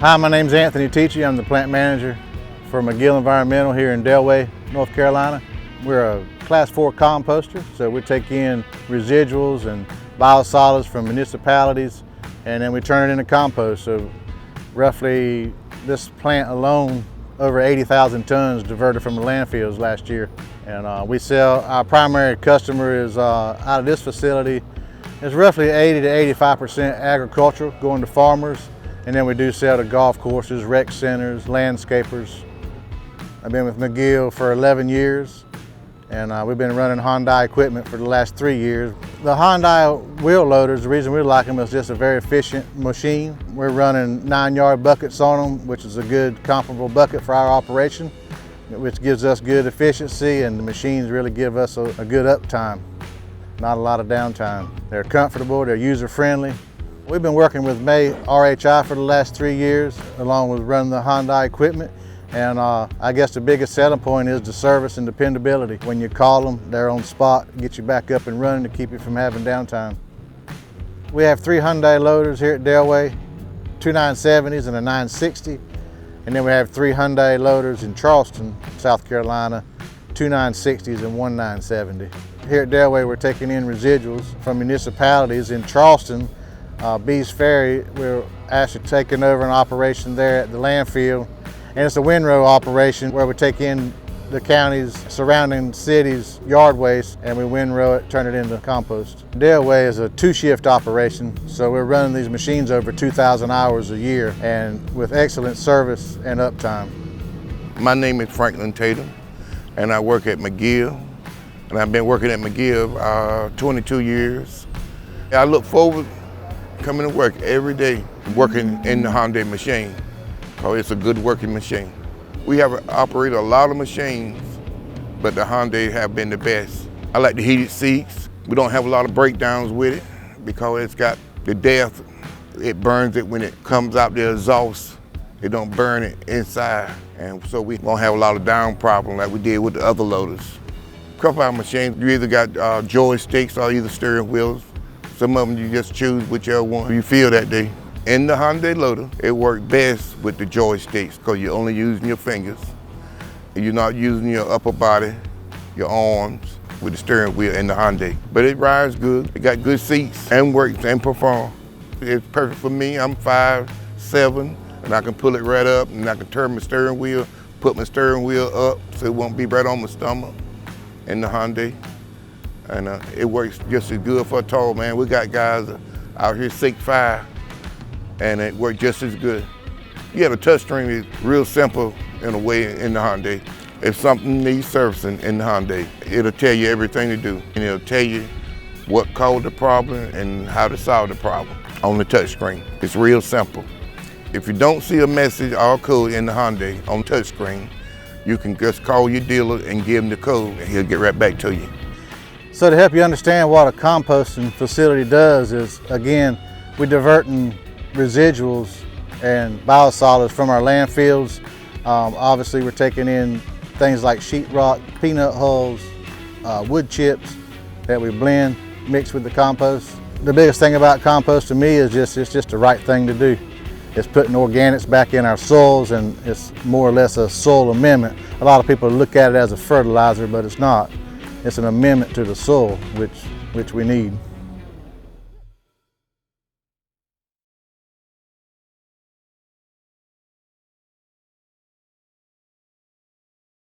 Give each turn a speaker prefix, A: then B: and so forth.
A: Hi, my name's Anthony Teachey. I'm the plant manager for McGill Environmental here in Delray, North Carolina. We're a Class 4 composter, so we take in residuals and biosolids from municipalities, and then we turn it into compost. So roughly, this plant alone, over 80,000 tons diverted from the landfills last year. And we sell, our primary customer is out of this facility. It's roughly 80 to 85% agricultural, going to farmers. And then we do sell to golf courses, rec centers, landscapers. I've been with McGill for 11 years, and we've been running Hyundai equipment for the last 3 years. The Hyundai wheel loaders, the reason we like them is just a very efficient machine. We're running 9-yard buckets on them, which is a good comparable bucket for our operation, which gives us good efficiency, and the machines really give us a good uptime, not a lot of downtime. They're comfortable, they're user-friendly. We've been working with May RHI for the last 3 years, along with running the Hyundai equipment. And I guess the biggest selling point is the service and dependability. When you call them, they're on spot, get you back up and running to keep you from having downtime. We have 3 Hyundai loaders here at Delray, 2 970s and a 960. And then we have 3 Hyundai loaders in Charleston, South Carolina, 2 960s and 1 970. Here at Delray, we're taking in residuals from municipalities. In Charleston, Bees Ferry, we're actually taking over an operation there at the landfill, and it's a windrow operation where we take in the county's surrounding cities' yard waste and we windrow it, turn it into compost. Delray is a 2-shift operation, so we're running these machines over 2,000 hours a year and with excellent service and uptime.
B: My name is Franklin Tatum, and I work at McGill, and I've been working at McGill 22 years. I look forward coming to work every day, working in the Hyundai machine, because it's a good working machine. We have operated a lot of machines, but the Hyundai have been the best. I like the heated seats. We don't have a lot of breakdowns with it because it's got the depth. It burns it when it comes out the exhaust. It don't burn it inside, and so we won't have a lot of down problem like we did with the other loaders. A couple of our machines, you either got joysticks or either steering wheels. Some of them you just choose whichever one you feel that day. In the Hyundai loader, it works best with the joysticks because you're only using your fingers. And you're not using your upper body, your arms, with the steering wheel in the Hyundai. But it rides good. It got good seats and works and perform. It's perfect for me. I'm 5'7", and I can pull it right up, and I can turn my steering wheel, put my steering wheel up so it won't be right on my stomach in the Hyundai. And it works just as good for a tall man. We got guys out here 6'5", and it works just as good. Yeah, the touchscreen is real simple in a way in the Hyundai. If something needs servicing in the Hyundai, it'll tell you everything to do. And it'll tell you what caused the problem and how to solve the problem on the touchscreen. It's real simple. If you don't see a message or code in the Hyundai on touchscreen, you can just call your dealer and give him the code, and he'll get right back to you.
A: So to help you understand what a composting facility does is, again, we're diverting residuals and biosolids from our landfills. Obviously, we're taking in things like sheetrock, peanut hulls, wood chips that we blend, mix with the compost. The biggest thing about compost to me is it's just the right thing to do. It's putting organics back in our soils, and it's more or less a soil amendment. A lot of people look at it as a fertilizer, but it's not. It's an amendment to the soil, which we need.